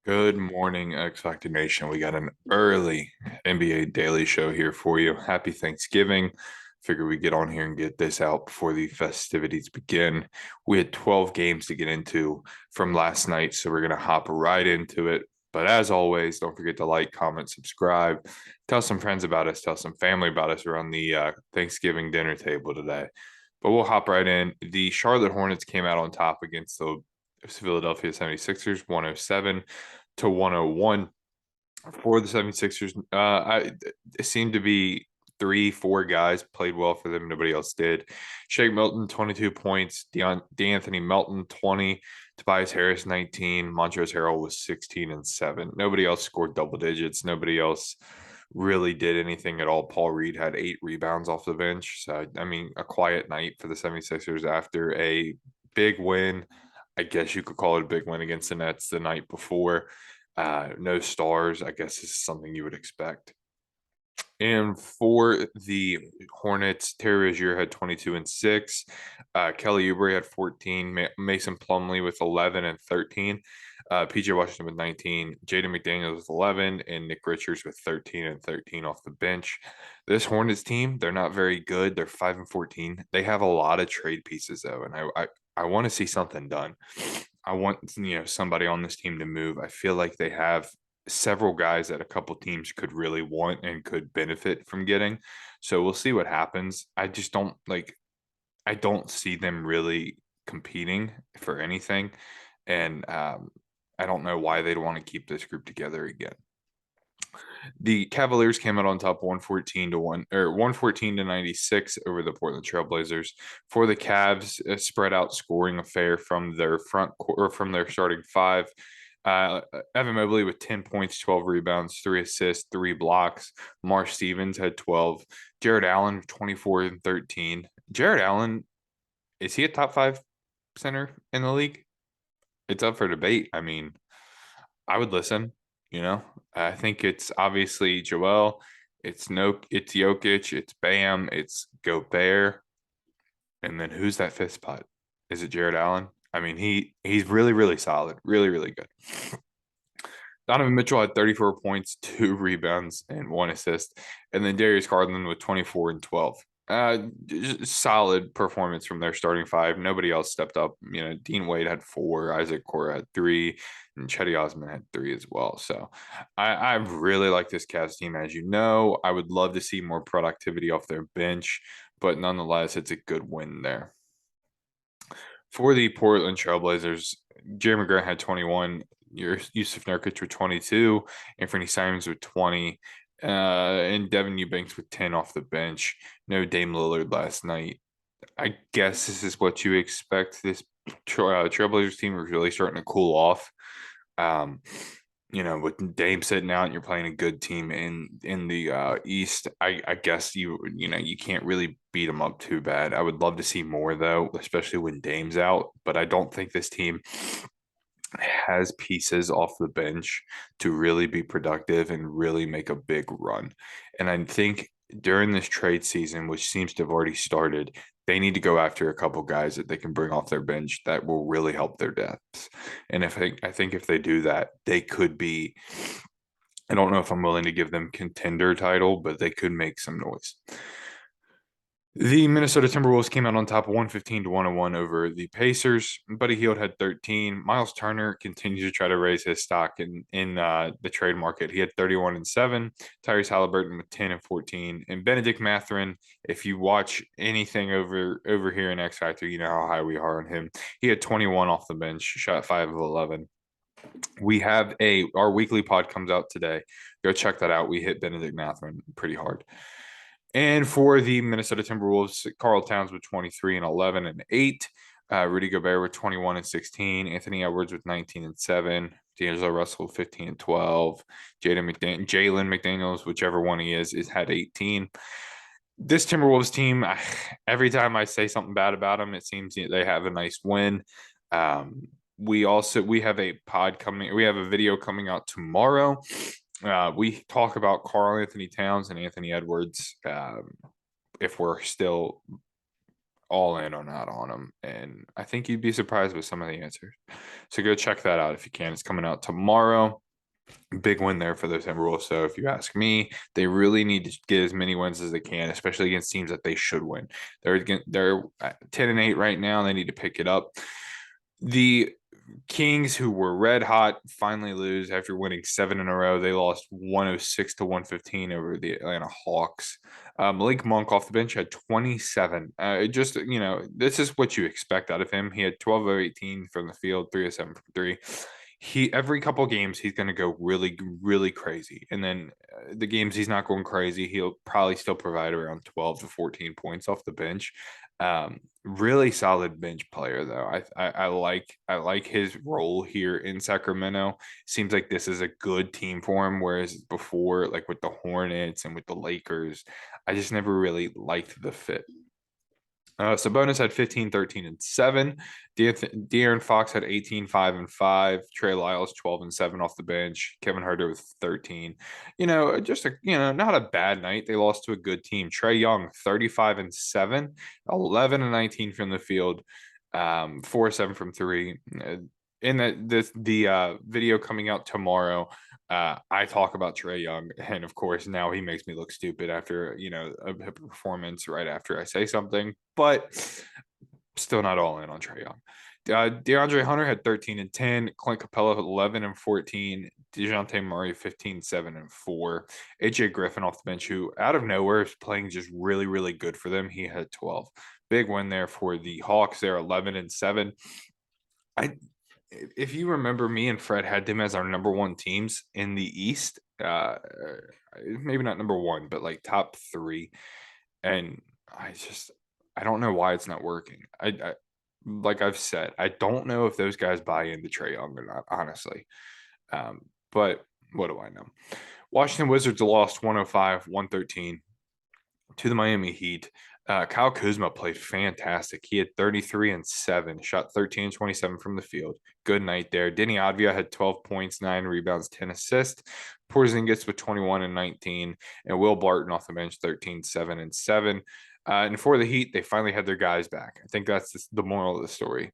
Good morning, X Factor Nation. We got an early NBA Daily Show here for you. Happy Thanksgiving. Figure we get on here and get this out before the festivities begin. We had 12 games to get into from last night, so we're going to hop right into it. But as always, don't forget to like, comment, subscribe, tell some friends about us, tell some family about us around the Thanksgiving dinner table today. But we'll hop right in. The Charlotte Hornets came out on top against the Philadelphia 76ers, 107-101 for the 76ers. It seemed to be three, four guys played well for them. Nobody else did. Shake Milton, 22 points. D'Anthony Melton, 20. Tobias Harris, 19. Montrezl Harrell was 16 and 7. Nobody else scored double digits. Nobody else really did anything at all. Paul Reed had 8 rebounds off the bench. So, I mean, a quiet night for the 76ers after a big win. I guess you could call it a big win against the Nets the night before. No stars. I guess this is something you would expect. And for the Hornets, Terry Rozier had 22 and 6. Kelly Oubre had 14. Mason Plumlee with 11 and 13. PJ Washington with 19. Jaden McDaniels with 11. And Nick Richards with 13 and 13 off the bench. This Hornets team, they're not very good. They're 5 and 14. They have a lot of trade pieces, though. And I want to see something done. I want somebody on this team to move. I feel like they have several guys that a couple teams could really want and could benefit from getting. So we'll see what happens. I just don't like I don't see them really competing for anything. And I don't know why they'd want to keep this group together again. The Cavaliers came out on top 114 to 1 or 114 to 96 over the Portland Trailblazers. For the Cavs, a spread out scoring affair from their front or from their starting five. Uh, Evan Mobley with 10 points, 12 rebounds, 3 assists, 3 blocks. Marsh Stevens had 12. Jared Allen, 24 and 13. Jared Allen, is he a top five center in the league? It's up for debate. I mean, I would listen, you know. I think it's obviously Joel, it's Jokic, it's Bam, it's Gobert, and then who's that fifth spot? Is it Jared Allen? I mean, he's really, really solid, really, really good. Donovan Mitchell had 34 points, 2 rebounds, and 1 assist. And then Darius Garland with 24 and 12. Solid performance from their starting five. Nobody else stepped up. Dean Wade had 4, Isaac Cora had 3, and Chetty Osman had 3 as well. So I really like this Cavs team. As you know, I would love to see more productivity off their bench, but nonetheless, it's a good win there. For the Portland Trailblazers, Jeremy Grant had 21. Yusuf Nurkic with 22. Anthony Simons with 20. And Devin Eubanks with 10 off the bench. No Dame Lillard last night. I guess this is what you expect. This Trailblazers team is really starting to cool off. Um, with Dame sitting out and you're playing a good team in the East, I guess you can't really beat them up too bad. I would love to see more though, especially when Dame's out. But I don't think this team has pieces off the bench to really be productive and really make a big run. And I think during this trade season, which seems to have already started, they need to go after a couple guys that they can bring off their bench that will really help their depth. And I think if they do that, they could be. I don't know if I'm willing to give them contender title, but they could make some noise. The Minnesota Timberwolves came out on top 115 to 101 over the Pacers. Buddy Hield had 13. Miles Turner continues to try to raise his stock in the trade market. He had 31 and 7. Tyrese Halliburton with 10 and 14. And Benedict Mathurin, if you watch anything over here in X Factor, you know how high we are on him. He had 21 off the bench, shot 5 of 11. We have our weekly pod comes out today. Go check that out. We hit Benedict Mathurin pretty hard. And for the Minnesota Timberwolves, Karl Towns with 23 and 11 and 8. Rudy Gobert with 21 and 16. Anthony Edwards with 19 and 7. D'Angelo Russell 15 and 12. Jalen McDaniels, whichever one he is had 18. This Timberwolves team, every time I say something bad about them, it seems they have a nice win. We have a pod coming. We have a video coming out tomorrow. We talk about Karl Anthony Towns and Anthony Edwards if we're still all in or not on him. And I think you'd be surprised with some of the answers. So go check that out if you can. It's coming out tomorrow. Big win there for the Timberwolves. So if you ask me, they really need to get as many wins as they can, especially against teams that they should win. They're at 10-8 right now. They need to pick it up. The Kings, who were red hot, finally lose after winning 7 in a row. They lost 106 to 115 over the Atlanta Hawks. Malik Monk off the bench had 27. This is what you expect out of him. He had 12 of 18 from the field, 3 of 7 from 3. Every couple games he's going to go really, really crazy, and then the games he's not going crazy, he'll probably still provide around 12 to 14 points off the bench. Really solid bench player though. I like his role here in Sacramento. Seems like this is a good team for him, whereas before, like with the Hornets and with the Lakers, I just never really liked the fit. Sabonis had 15, 13, and 7. De'Aaron Fox had 18, 5, and 5. Trey Lyles, 12 and 7 off the bench. Kevin Huerter with 13. Not a bad night. They lost to a good team. Trae Young, 35 and 7, 11 and 19 from the field, 4 7 from 3. In the video coming out tomorrow, I talk about Trae Young, and of course now he makes me look stupid after a performance right after I say something, but still not all in on Trae Young. DeAndre Hunter had 13 and 10, Clint Capella 11 and 14, DeJounte Murray 15, 7 and 4, AJ Griffin off the bench, who out of nowhere is playing just really, really good for them. He had 12. Big win there for the Hawks. They're 11 and 7. If you remember, me and Fred had them as our number one teams in the East. Maybe not number one, but like top 3. And I don't know why it's not working. Like I've said, I don't know if those guys buy into Trae Young or not, honestly. But what do I know? Washington Wizards lost 105-113 to the Miami Heat. Kyle Kuzma played fantastic. He had 33 and 7, shot 13 and 27 from the field. Good night there. Denny Avdia had 12 points, 9 rebounds, 10 assists. Porzingis with 21 and 19, and Will Barton off the bench, 13, 7 and 7. And for the Heat, they finally had their guys back. I think that's the moral of the story.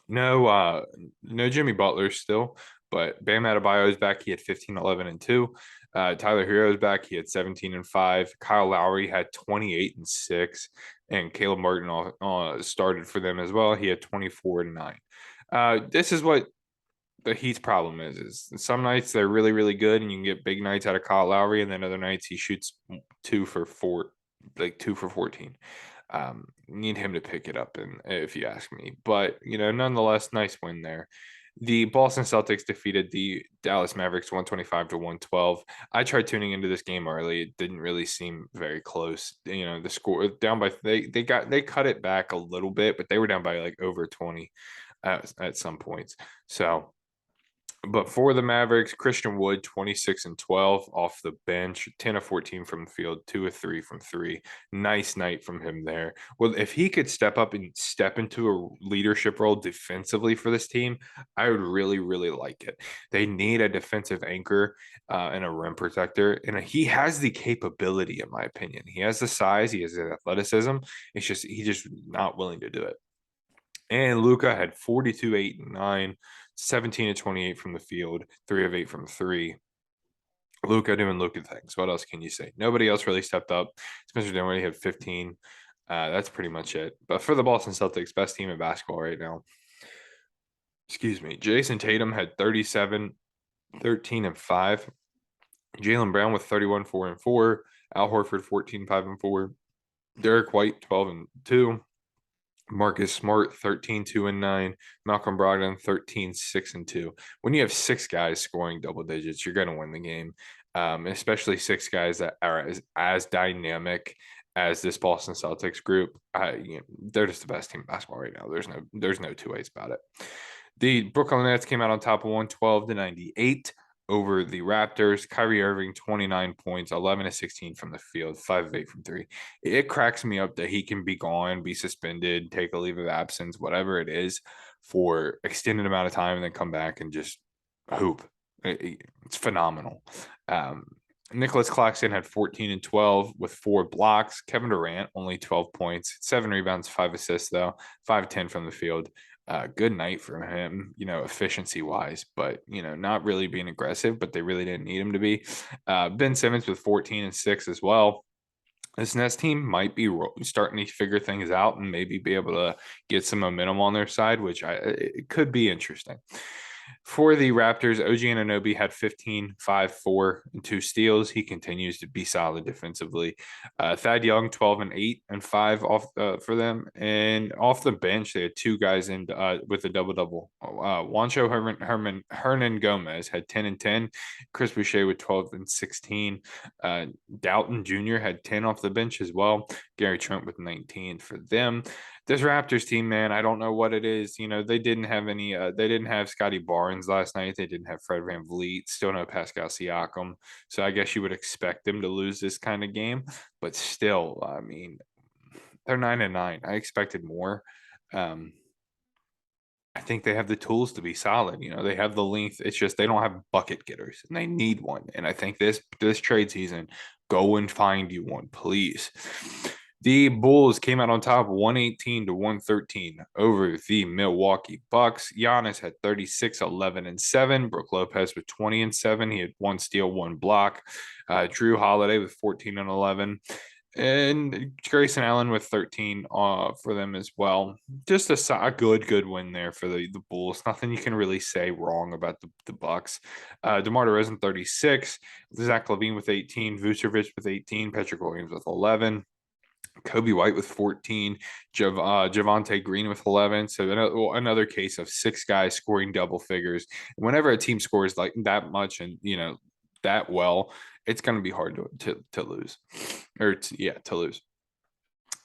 No Jimmy Butler still, but Bam Adebayo is back. He had 15, 11, and 2. Tyler Herro is back. He had 17 and 5. Kyle Lowry had 28 and 6, and Caleb Martin started for them as well. He had 24 and 9. This is what the Heat's problem is some nights they're really, really good, and you can get big nights out of Kyle Lowry, and then other nights he shoots 2 for 14. Need him to pick it up, and if you ask me, but nonetheless, nice win there. The Boston Celtics defeated the Dallas Mavericks 125-112. I tried tuning into this game early. It didn't really seem very close. The score down by they cut it back a little bit, but they were down by like over 20 at some points. But for the Mavericks, Christian Wood, 26 and 12 off the bench, 10 of 14 from the field, 2 of 3 from 3. Nice night from him there. Well, if he could step up and step into a leadership role defensively for this team, I would really, really like it. They need a defensive anchor and a rim protector, and he has the capability, in my opinion. He has the size, he has the athleticism. He's just not willing to do it. And Luka had 42, 8, and 9. 17 to 28 from the field, 3 of 8 from 3. Luka doing Luka things. What else can you say? Nobody else really stepped up. Spencer Dinwiddie had 15. That's pretty much it. But for the Boston Celtics, best team in basketball right now. Excuse me. Jason Tatum had 37, 13, and 5. Jaylen Brown with 31, 4, and 4. Al Horford, 14, 5, and 4. Derek White, 12, and 2. Marcus Smart, 13, 2, and 9. Malcolm Brogdon, 13, 6, and 2. When you have 6 guys scoring double digits, you're going to win the game, especially 6 guys that are as dynamic as this Boston Celtics group. They're just the best team in basketball right now. There's no two ways about it. The Brooklyn Nets came out on top of 112-98 over the Raptors. Kyrie Irving, 29 points, 11 to 16 from the field, 5 of 8 from 3. It cracks me up that he can be gone, be suspended, take a leave of absence, whatever it is, for extended amount of time and then come back and just hoop. It's phenomenal. Nicholas Claxton had 14 and 12 with 4 blocks. Kevin Durant only 12 points, 7 rebounds, 5 assists though, 5-10 from the field. Good night for him, efficiency wise, but not really being aggressive, but they really didn't need him to be. Ben Simmons with 14 and 6 as well. This Nets team might be starting to figure things out and maybe be able to get some momentum on their side, which it could be interesting. For the Raptors, OG Anunoby had 15, 5, 4, and 2 steals. He continues to be solid defensively. Thad Young, 12 and 8 and 5 off for them. And off the bench, they had 2 guys in with a double-double. Juancho Hernan Gomez had 10 and 10. Chris Boucher with 12 and 16. Dalton Jr. had 10 off the bench as well. Gary Trent with 19 for them. This Raptors team, man, I don't know what it is. They didn't have they didn't have Scotty Barnes last night. They didn't have Fred VanVleet, still no Pascal Siakam. So I guess you would expect them to lose this kind of game. But still, I mean, they're 9-9. I expected more. I think they have the tools to be solid. They have the length. It's just they don't have bucket getters, and they need one. And I think this trade season, go and find you one, please. The Bulls came out on top 118 to 113 over the Milwaukee Bucks. Giannis had 36, 11, and 7. Brook Lopez with 20 and 7. He had 1 steal, 1 block. Drew Holiday with 14 and 11. And Grayson Allen with 13 for them as well. Just a good win there for the Bulls. Nothing you can really say wrong about the Bucks. DeMar DeRozan 36, Zach LaVine with 18, Vucevic with 18, Patrick Williams with 11. Kobe White with 14, Javonte Green with 11. So another case of 6 guys scoring double figures. Whenever a team scores like that much and that well, it's going to be hard to lose, to lose.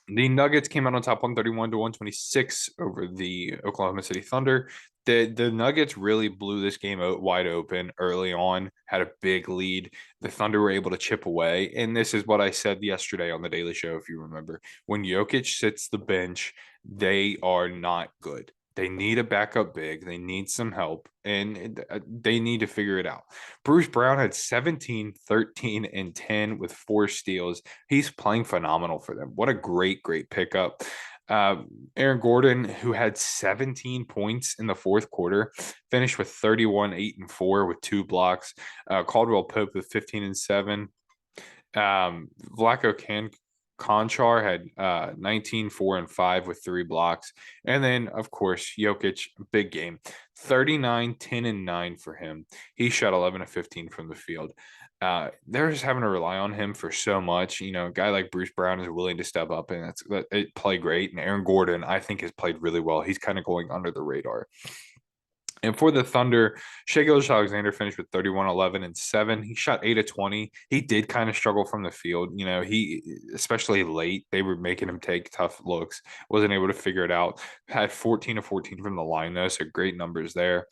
The Nuggets came out on top 131 to 126 over the Oklahoma City Thunder. The Nuggets really blew this game out wide open early on, had a big lead. The Thunder were able to chip away. And this is what I said yesterday on the Daily Show, if you remember. When Jokic sits the bench, they are not good. They need a backup big. They need some help, and they need to figure it out. Bruce Brown had 17, 13, and 10 with 4 steals. He's playing phenomenal for them. What a great pickup. Aaron Gordon, who had 17 points in the fourth quarter, finished with 31, 8, and 4 with 2 blocks. Caldwell Pope with 15 and 7. Vlatko Konchar had 19, 4, and 5 with 3 blocks. And then, of course, Jokic, big game. 39, 10, and 9 for him. He shot 11 of 15 from the field. They're just having to rely on him for so much. A guy like Bruce Brown is willing to step up and play great. And Aaron Gordon, I think, has played really well. He's kind of going under the radar. And for the Thunder, Shai Gilgeous-Alexander finished with 31, 11, and 7. He shot 8 of 20. He did kind of struggle from the field. He, especially late, they were making him take tough looks. Wasn't able to figure it out. Had 14 of 14 from the line, though, so great numbers there.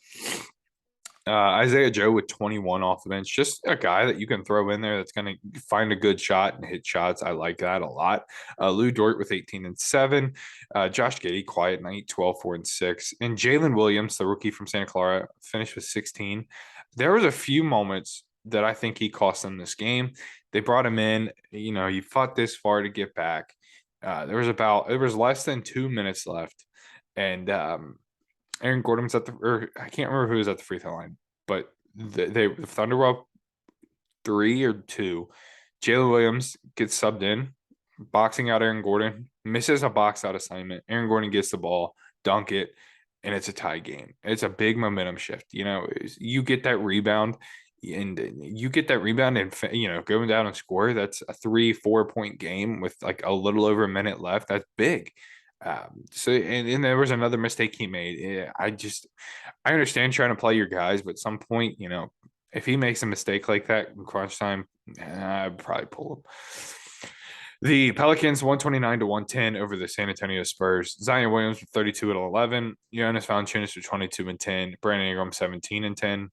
Isaiah Joe with 21 off the bench, just a guy that you can throw in there that's going to find a good shot and hit shots. I like that a lot. Lou Dort with 18 and 7. Josh Giddey, quiet night, 12, 4, and 6. And Jalen Williams, the rookie from Santa Clara, finished with 16. There was a few moments that I think he cost them this game. They brought him in. You fought this far to get back. There was less than 2 minutes left. And Aaron Gordon was I can't remember who was at the free throw line, but the Thunder were up 3 or 2. Jalen Williams gets subbed in, boxing out Aaron Gordon, misses a box out assignment. Aaron Gordon gets the ball, dunk it, and it's a tie game. It's a big momentum shift. You get that rebound, and going down and score. That's a 3-4 point game with like a little over a minute left. That's big. And there was another mistake he made. I understand trying to play your guys, but at some point, if he makes a mistake like that in crunch time, I'd probably pull him. The Pelicans 129 to 110 over the San Antonio Spurs. Zion Williams with 32 and 11. Jonas Valanciunas with 22 and 10. Brandon Ingram 17 and 10.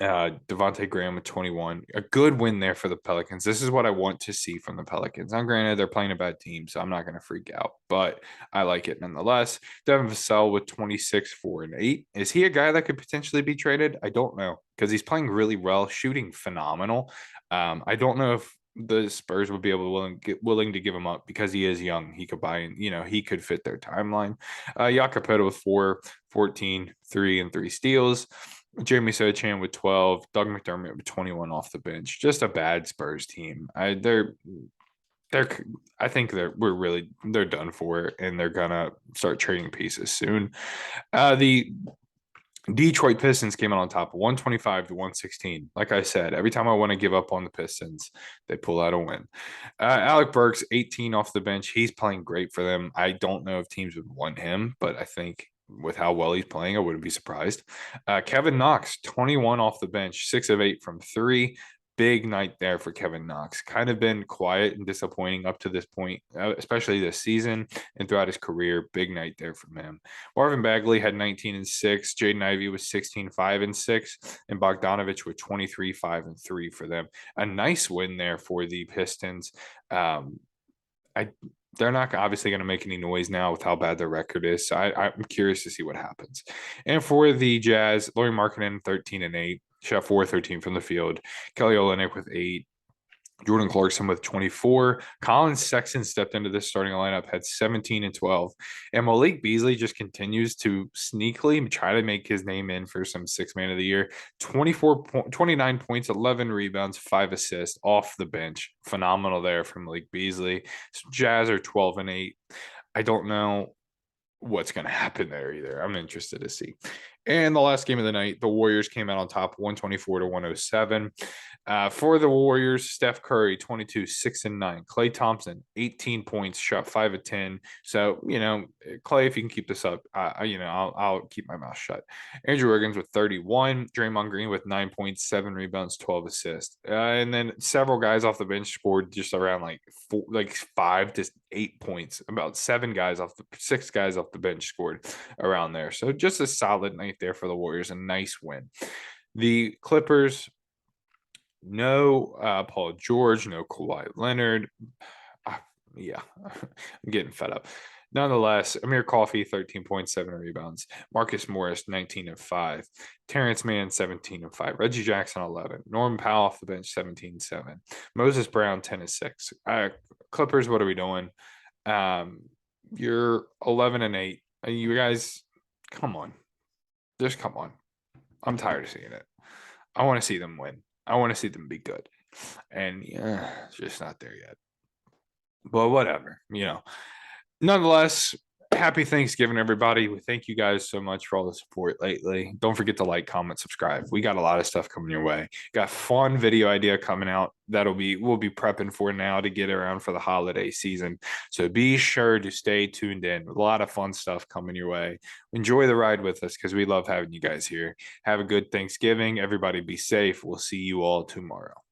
Devontae Graham with 21. A good win there for the Pelicans. This is what I want to see from the Pelicans. Now, granted, they're playing a bad team, so I'm not going to freak out, but I like it nonetheless. Devin Vassell with 26, 4, and 8. Is he a guy that could potentially be traded? I don't know because he's playing really well, shooting phenomenal. I don't know if the Spurs would be able to willing to give him up because he is young. He could buy in, he could fit their timeline. Jakob with 4, 14, 3, and 3 steals. Jamie Sochan with 12, Doug McDermott with 21 off the bench. Just a bad Spurs team. They're I think they're done for, and they're gonna start trading pieces soon. The Detroit Pistons came out on top, 125 to 116. Like I said, every time I want to give up on the Pistons, they pull out a win. Alec Burks, 18 off the bench. He's playing great for them. I don't know if teams would want him, but I think with how well he's playing, I wouldn't be surprised. Kevin Knox, 21 off the bench, 6 of 8 from 3. Big night there for Kevin Knox. Kind of been quiet and disappointing up to this point, especially this season and throughout his career. Big night there from him. Marvin Bagley had 19 and 6. Jaden Ivey was 16, 5 and 6. And Bogdanovich with 23, 5 and 3 for them. A nice win there for the Pistons. They're not obviously going to make any noise now with how bad their record is. So I'm curious to see what happens. And for the Jazz, Lauri Markkanen, 13 and 8. Shot 4-13 from the field. Kelly Olynyk with 8. Jordan Clarkson with 24. Colin Sexton stepped into this starting lineup, had 17 and 12. And Malik Beasley just continues to sneakily try to make his name in for some 6-man of the year. 29 points, 11 rebounds, 5 assists off the bench. Phenomenal there from Malik Beasley. Jazz are 12 and 8. I don't know what's going to happen there either. I'm interested to see. And the last game of the night, the Warriors came out on top 124 to 107. For the Warriors, Steph Curry, 22, 6 and 9. Klay Thompson, 18 points, shot 5 of 10. So, Klay, if you can keep this up, I'll keep my mouth shut. Andrew Wiggins with 31. Draymond Green with 9 points, 7 rebounds, 12 assists. And then several guys off the bench scored just around 5 to 8 points. About 6 guys off the bench scored around there. So just a solid night there for the Warriors. A nice win. The Clippers, no Paul George, no Kawhi Leonard. Yeah, I'm getting fed up. Nonetheless, Amir Coffey, 13.7 rebounds. Marcus Morris, 19 and 5. Terrence Mann, 17 and 5. Reggie Jackson, 11. Norman Powell off the bench, 17-7. Moses Brown, 10 and 6. Clippers, what are we doing? You're 11 and 8. You guys, come on. Just come on. I'm tired of seeing it. I want to see them win. I want to see them be good. And it's just not there yet. But whatever, Nonetheless, happy Thanksgiving, everybody. We thank you guys so much for all the support lately. Don't forget to like, comment, subscribe. We got a lot of stuff coming your way. Got fun video idea coming out we'll be prepping for now to get around for the holiday season. So be sure to stay tuned in. A lot of fun stuff coming your way. Enjoy the ride with us because we love having you guys here. Have a good Thanksgiving. Everybody be safe. We'll see you all tomorrow.